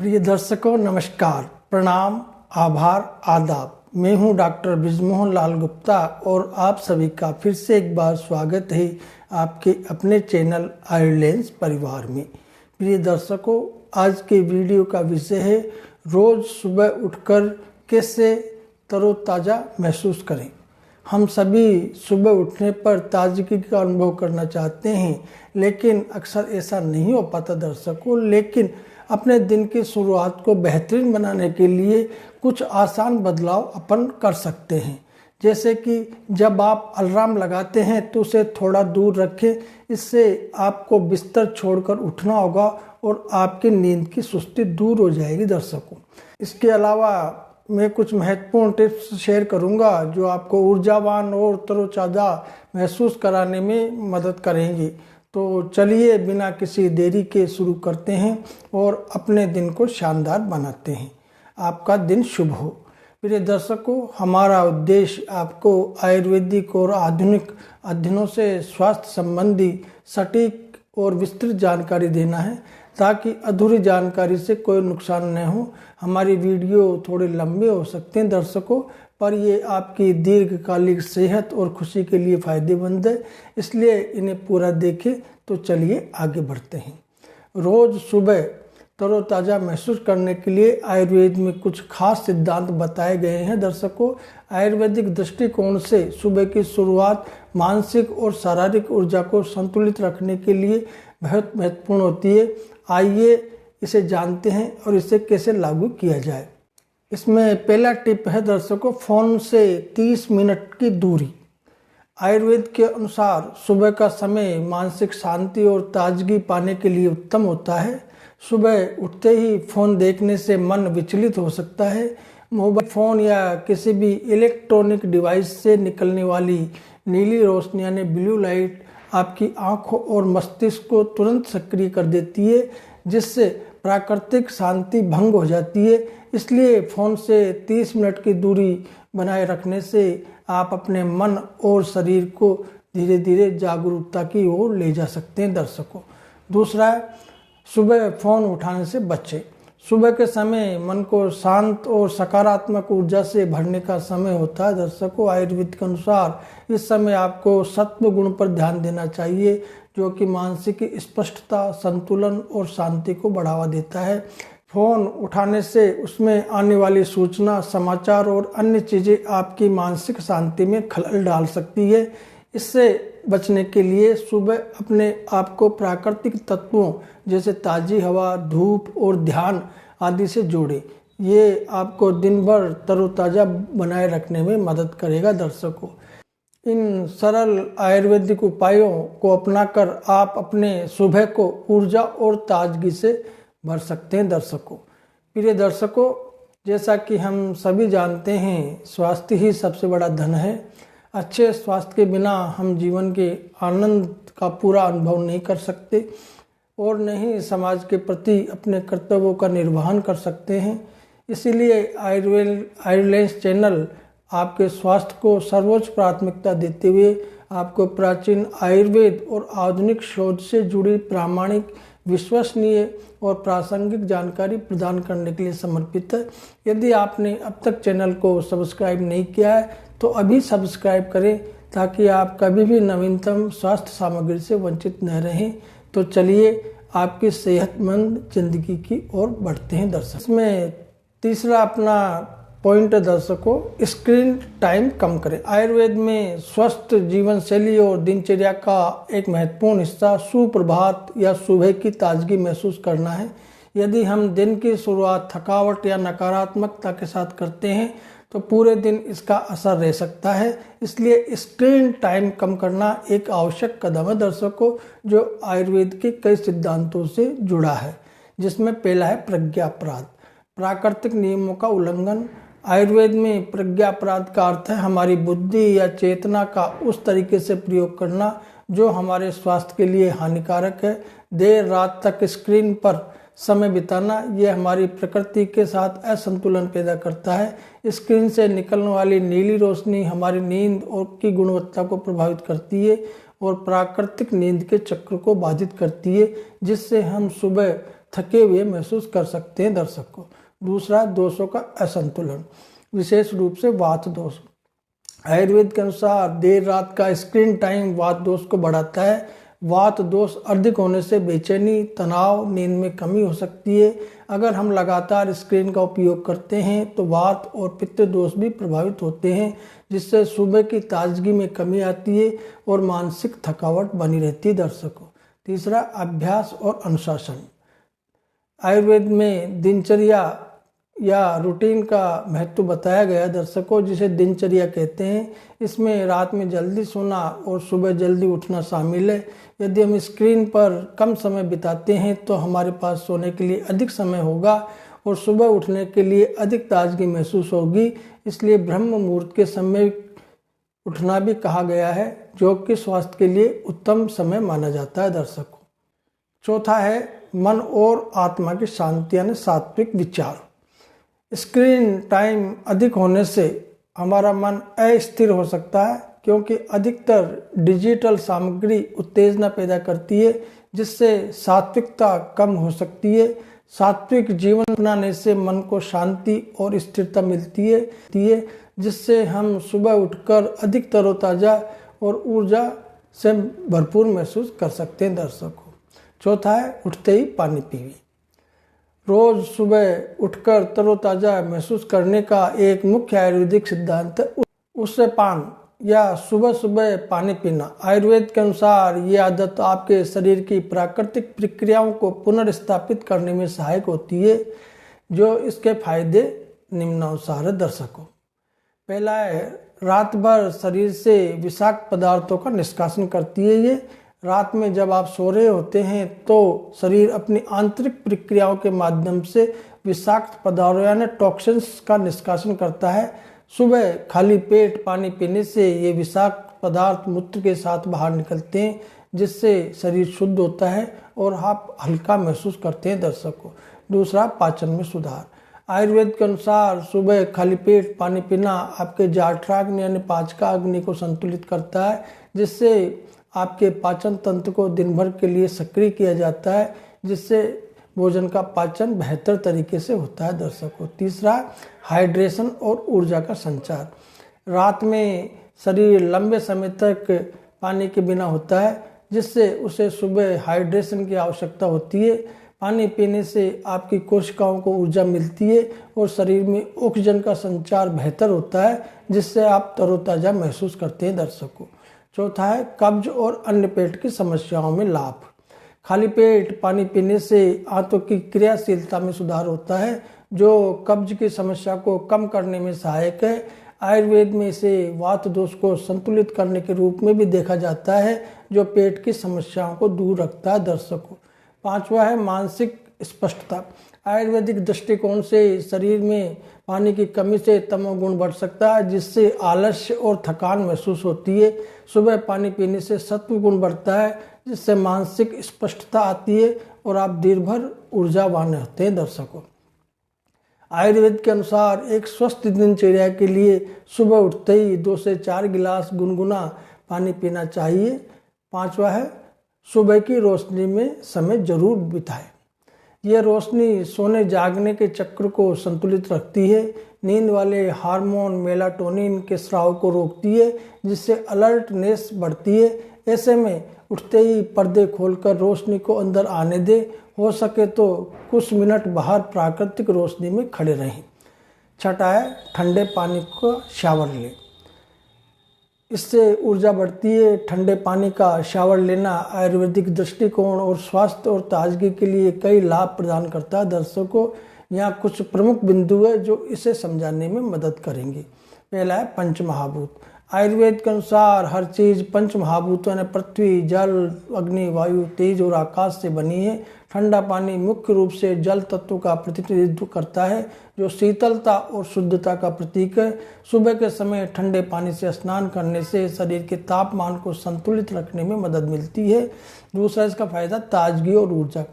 प्रिय दर्शकों नमस्कार, प्रणाम, आभार, आदाब। मैं हूं डॉक्टर बृजमोहन लाल गुप्ता और आप सभी का फिर से एक बार स्वागत है आपके अपने चैनल आयुर्लेंस परिवार में। प्रिय दर्शकों, आज के वीडियो का विषय है रोज़ सुबह उठकर कैसे तरोताज़ा महसूस करें। हम सभी सुबह उठने पर ताजगी का अनुभव करना चाहते हैं, लेकिन अक्सर ऐसा नहीं हो पाता दर्शकों। लेकिन अपने दिन की शुरुआत को बेहतरीन बनाने के लिए कुछ आसान बदलाव अपन कर सकते हैं। जैसे कि जब आप अलार्म लगाते हैं तो उसे थोड़ा दूर रखें। इससे आपको बिस्तर छोड़कर उठना होगा और आपकी नींद की सुस्ती दूर हो जाएगी दर्शकों। इसके अलावा मैं कुछ महत्वपूर्ण टिप्स शेयर करूंगा जो आपको ऊर्जावान और तरोताज़ा महसूस कराने में मदद करेंगे। तो चलिए बिना किसी देरी के शुरू करते हैं और अपने दिन को शानदार बनाते हैं। आपका दिन शुभ हो। प्रिय दर्शकों, हमारा उद्देश्य आपको आयुर्वेदिक और आधुनिक अध्ययनों से स्वास्थ्य संबंधी सटीक और विस्तृत जानकारी देना है, ताकि अधूरी जानकारी से कोई नुकसान न हो। हमारी वीडियो थोड़े लंबे हो सकते हैं दर्शकों, पर ये आपकी दीर्घकालिक सेहत और खुशी के लिए फ़ायदेमंद है, इसलिए इन्हें पूरा देखें। तो चलिए आगे बढ़ते हैं। रोज़ सुबह तरोताज़ा महसूस करने के लिए आयुर्वेद में कुछ खास सिद्धांत बताए गए हैं दर्शकों। आयुर्वेदिक दृष्टिकोण से सुबह की शुरुआत मानसिक और शारीरिक ऊर्जा को संतुलित रखने के लिए बहुत महत्वपूर्ण होती है। आइए इसे जानते हैं और इसे कैसे लागू किया जाए। इसमें पहला टिप है दर्शकों, फ़ोन से 30 मिनट की दूरी। आयुर्वेद के अनुसार सुबह का समय मानसिक शांति और ताजगी पाने के लिए उत्तम होता है। सुबह उठते ही फ़ोन देखने से मन विचलित हो सकता है। मोबाइल फ़ोन या किसी भी इलेक्ट्रॉनिक डिवाइस से निकलने वाली नीली रोशनी यानी ब्लू लाइट आपकी आँखों और मस्तिष्क को तुरंत सक्रिय कर देती है, जिससे प्राकृतिक शांति भंग हो जाती है। इसलिए फ़ोन से 30 मिनट की दूरी बनाए रखने से आप अपने मन और शरीर को धीरे धीरे जागरूकता की ओर ले जा सकते हैं दर्शकों। दूसरा है, सुबह फ़ोन उठाने से बचें। सुबह के समय मन को शांत और सकारात्मक ऊर्जा से भरने का समय होता है दर्शकों। आयुर्वेद के अनुसार इस समय आपको सत्व गुण पर ध्यान देना चाहिए, जो कि मानसिक स्पष्टता, संतुलन और शांति को बढ़ावा देता है। फ़ोन उठाने से उसमें आने वाली सूचना, समाचार और अन्य चीज़ें आपकी मानसिक शांति में खलल डाल सकती है। इससे बचने के लिए सुबह अपने आप को प्राकृतिक तत्वों जैसे ताज़ी हवा, धूप और ध्यान आदि से जोड़ें। ये आपको दिन भर तरोताज़ा बनाए रखने में मदद करेगा दर्शकों। इन सरल आयुर्वेदिक उपायों को अपनाकर आप अपने सुबह को ऊर्जा और ताजगी से भर सकते हैं दर्शकों। प्रिय दर्शकों, जैसा कि हम सभी जानते हैं, स्वास्थ्य ही सबसे बड़ा धन है। अच्छे स्वास्थ्य के बिना हम जीवन के आनंद का पूरा अनुभव नहीं कर सकते और न ही समाज के प्रति अपने कर्तव्यों का निर्वहन कर सकते हैं। इसीलिए आयुर्लेंस चैनल आपके स्वास्थ्य को सर्वोच्च प्राथमिकता देते हुए आपको प्राचीन आयुर्वेद और आधुनिक शोध से जुड़ी प्रामाणिक, विश्वसनीय और प्रासंगिक जानकारी प्रदान करने के लिए समर्पित है। यदि आपने अब तक चैनल को सब्सक्राइब नहीं किया है तो अभी सब्सक्राइब करें, ताकि आप कभी भी नवीनतम स्वास्थ्य सामग्री से वंचित न रहें। तो चलिए आपकी सेहतमंद जिंदगी की ओर बढ़ते हैं दर्शक। इसमें तीसरा अपना पॉइंट है दर्शकों, स्क्रीन टाइम कम करें। आयुर्वेद में स्वस्थ जीवन शैली और दिनचर्या का एक महत्वपूर्ण हिस्सा सुप्रभात या सुबह की ताजगी महसूस करना है। यदि हम दिन की शुरुआत थकावट या नकारात्मकता के साथ करते हैं तो पूरे दिन इसका असर रह सकता है। इसलिए स्क्रीन टाइम कम करना एक आवश्यक कदम है दर्शकों, जो आयुर्वेद के कई सिद्धांतों से जुड़ा है। जिसमें पहला है प्रज्ञापराध, प्राकृतिक नियमों का उल्लंघन। आयुर्वेद में प्रज्ञापराध का अर्थ है हमारी बुद्धि या चेतना का उस तरीके से प्रयोग करना जो हमारे स्वास्थ्य के लिए हानिकारक है। देर रात तक स्क्रीन पर समय बिताना यह हमारी प्रकृति के साथ असंतुलन पैदा करता है। स्क्रीन से निकलने वाली नीली रोशनी हमारी नींद और की गुणवत्ता को प्रभावित करती है और प्राकृतिक नींद के चक्र को बाधित करती है, जिससे हम सुबह थके हुए महसूस कर सकते हैं दर्शकों। दूसरा, दोषों का असंतुलन, विशेष रूप से वात दोष। आयुर्वेद के अनुसार देर रात का स्क्रीन टाइम वात दोष को बढ़ाता है। वात दोष अधिक होने से बेचैनी, तनाव, नींद में कमी हो सकती है। अगर हम लगातार स्क्रीन का उपयोग करते हैं तो वात और पित्त दोष भी प्रभावित होते हैं, जिससे सुबह की ताजगी में कमी आती है और मानसिक थकावट बनी रहती है दर्शकों। तीसरा, अभ्यास और अनुशासन। आयुर्वेद में दिनचर्या या रूटीन का महत्व बताया गया दर्शकों, जिसे दिनचर्या कहते हैं। इसमें रात में जल्दी सोना और सुबह जल्दी उठना शामिल है। यदि हम स्क्रीन पर कम समय बिताते हैं तो हमारे पास सोने के लिए अधिक समय होगा और सुबह उठने के लिए अधिक ताजगी महसूस होगी। इसलिए ब्रह्म मुहूर्त के समय उठना भी कहा गया है, जो कि स्वास्थ्य के लिए उत्तम समय माना जाता है दर्शकों। चौथा है मन और आत्मा की शांति यानी सात्विक विचार। स्क्रीन टाइम अधिक होने से हमारा मन अस्थिर हो सकता है, क्योंकि अधिकतर डिजिटल सामग्री उत्तेजना पैदा करती है, जिससे सात्विकता कम हो सकती है। सात्विक जीवन अपनाने से मन को शांति और स्थिरता मिलती है, जिससे हम सुबह उठकर अधिक तरोताजा और ऊर्जा से भरपूर महसूस कर सकते हैं दर्शकों। चौथा है उठते ही पानी पीवे। रोज सुबह उठकर तरोताजा महसूस करने का एक मुख्य आयुर्वेदिक सिद्धांत है उससे पान या सुबह सुबह पानी पीना। आयुर्वेद के अनुसार ये आदत आपके शरीर की प्राकृतिक प्रक्रियाओं को पुनर्स्थापित करने में सहायक होती है। जो इसके फायदे निम्नानुसार है दर्शकों। पहला है, रात भर शरीर से विषाक्त पदार्थों का निष्कासन करती है। ये रात में जब आप सो रहे होते हैं तो शरीर अपनी आंतरिक प्रक्रियाओं के माध्यम से विषाक्त पदार्थों यानी टॉक्सिन्स का निष्कासन करता है। सुबह खाली पेट पानी पीने से ये विषाक्त पदार्थ मूत्र के साथ बाहर निकलते हैं, जिससे शरीर शुद्ध होता है और आप हल्का महसूस करते हैं दर्शकों। दूसरा, पाचन में सुधार। आयुर्वेद के अनुसार सुबह खाली पेट पानी पीना आपके जाठराग्नि यानी पाचका अग्नि को संतुलित करता है, जिससे आपके पाचन तंत्र को दिन भर के लिए सक्रिय किया जाता है, जिससे भोजन का पाचन बेहतर तरीके से होता है दर्शकों। तीसरा, हाइड्रेशन और ऊर्जा का संचार। रात में शरीर लंबे समय तक पानी के बिना होता है, जिससे उसे सुबह हाइड्रेशन की आवश्यकता होती है। पानी पीने से आपकी कोशिकाओं को ऊर्जा मिलती है और शरीर में ऑक्सीजन का संचार बेहतर होता है, जिससे आप तरोताजा महसूस करते हैं दर्शकों। चौथा है, कब्ज और अन्य पेट की समस्याओं में लाभ। खाली पेट पानी पीने से आंतों की क्रियाशीलता में सुधार होता है, जो कब्ज की समस्या को कम करने में सहायक है। आयुर्वेद में इसे वात दोष को संतुलित करने के रूप में भी देखा जाता है, जो पेट की समस्याओं को दूर रखता है दर्शकों। पांचवा है, मानसिक स्पष्टता। आयुर्वेदिक दृष्टिकोण से शरीर में पानी की कमी से तमोगुण बढ़ सकता है, जिससे आलस्य और थकान महसूस होती है। सुबह पानी पीने से सत्व गुण बढ़ता है, जिससे मानसिक स्पष्टता आती है और आप दिन भर ऊर्जावान होते हैं दर्शकों। आयुर्वेद के अनुसार एक स्वस्थ दिनचर्या के लिए सुबह उठते ही 2 से 4 गिलास गुनगुना पानी पीना चाहिए। पांचवा है, सुबह की रोशनी में समय जरूर बिताएं। यह रोशनी सोने जागने के चक्र को संतुलित रखती है, नींद वाले हार्मोन मेलाटोनिन के स्राव को रोकती है, जिससे अलर्टनेस बढ़ती है। ऐसे में उठते ही पर्दे खोलकर रोशनी को अंदर आने दे, हो सके तो कुछ मिनट बाहर प्राकृतिक रोशनी में खड़े रहें। छठा है, ठंडे पानी का शावर लें। इससे ऊर्जा बढ़ती है। ठंडे पानी का शावर लेना आयुर्वेदिक दृष्टिकोण और स्वास्थ्य और ताजगी के लिए कई लाभ प्रदान करता है दर्शकों। यहाँ कुछ प्रमुख बिंदु है जो इसे समझाने में मदद करेंगे। पहला है, पंच महाभूत। आयुर्वेद के अनुसार हर चीज पंच महाभूतों ने पृथ्वी, जल, अग्नि, वायु, तेज और आकाश से बनी है। ठंडा पानी मुख्य रूप से जल तत्व का प्रतिनिधित्व करता है, जो शीतलता और शुद्धता का प्रतीक है। सुबह के समय ठंडे पानी से स्नान करने से शरीर के तापमान को संतुलित रखने में मदद मिलती है। दूसरा इसका फायदा, ताजगी और ऊर्जा।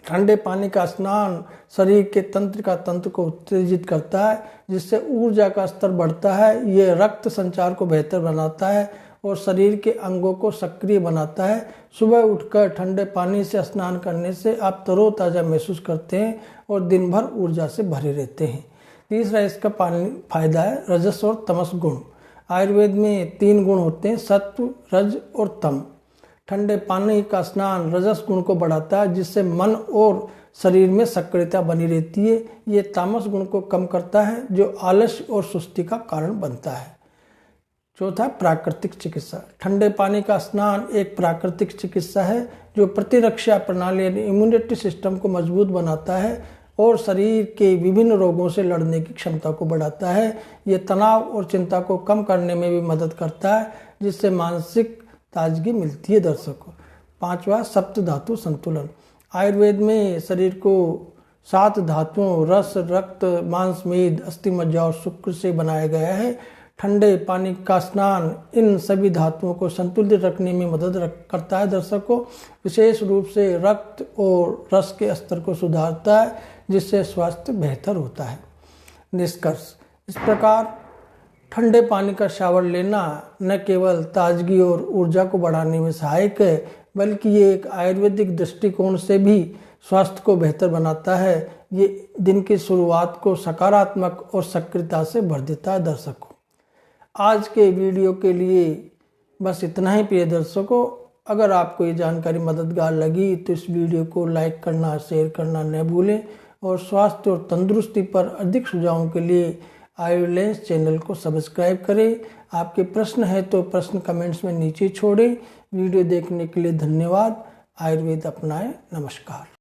ठंडे पानी का स्नान शरीर के तंत्र को उत्तेजित करता है, जिससे ऊर्जा का स्तर बढ़ता है। ये रक्त संचार को बेहतर बनाता है और शरीर के अंगों को सक्रिय बनाता है। सुबह उठकर ठंडे पानी से स्नान करने से आप तरोताज़ा महसूस करते हैं और दिन भर ऊर्जा से भरे रहते हैं। तीसरा इसका फायदा है रजस और तमस गुण। आयुर्वेद में 3 गुण होते हैं, सत्व, रज और तम। ठंडे पानी का स्नान रजस गुण को बढ़ाता है, जिससे मन और शरीर में सक्रियता बनी रहती है। ये तामस गुण को कम करता है, जो आलस्य और सुस्ती का कारण बनता है। चौथा, प्राकृतिक चिकित्सा। ठंडे पानी का स्नान एक प्राकृतिक चिकित्सा है जो प्रतिरक्षा प्रणाली यानी इम्यूनिटी सिस्टम को मजबूत बनाता है और शरीर के विभिन्न रोगों से लड़ने की क्षमता को बढ़ाता है। ये तनाव और चिंता को कम करने में भी मदद करता है, जिससे मानसिक ताजगी मिलती है दर्शकों। 5वां, सप्त धातु संतुलन। आयुर्वेद में शरीर को 7 धातुओं रस, रक्त, मांस, मेद, अस्थि, मज्जा और शुक्र से बनाया गया है। ठंडे पानी का स्नान इन सभी धातुओं को संतुलित रखने में मदद करता है दर्शकों। विशेष रूप से रक्त और रस के स्तर को सुधारता है, जिससे स्वास्थ्य बेहतर होता है। निष्कर्ष, इस प्रकार ठंडे पानी का शावर लेना न केवल ताजगी और ऊर्जा को बढ़ाने में सहायक है, बल्कि ये एक आयुर्वेदिक दृष्टिकोण से भी स्वास्थ्य को बेहतर बनाता है। ये दिन की शुरुआत को सकारात्मक और सक्रियता से भर देता है दर्शकों। आज के वीडियो के लिए बस इतना ही प्रिय दर्शकों। अगर आपको ये जानकारी मददगार लगी तो इस वीडियो को लाइक करना, शेयर करना न भूलें और स्वास्थ्य और तंदुरुस्ती पर अधिक सुझावों के लिए आयुर्लेंस चैनल को सब्सक्राइब करें। आपके प्रश्न है तो प्रश्न कमेंट्स में नीचे छोड़ें। वीडियो देखने के लिए धन्यवाद। आयुर्वेद अपनाएं। नमस्कार।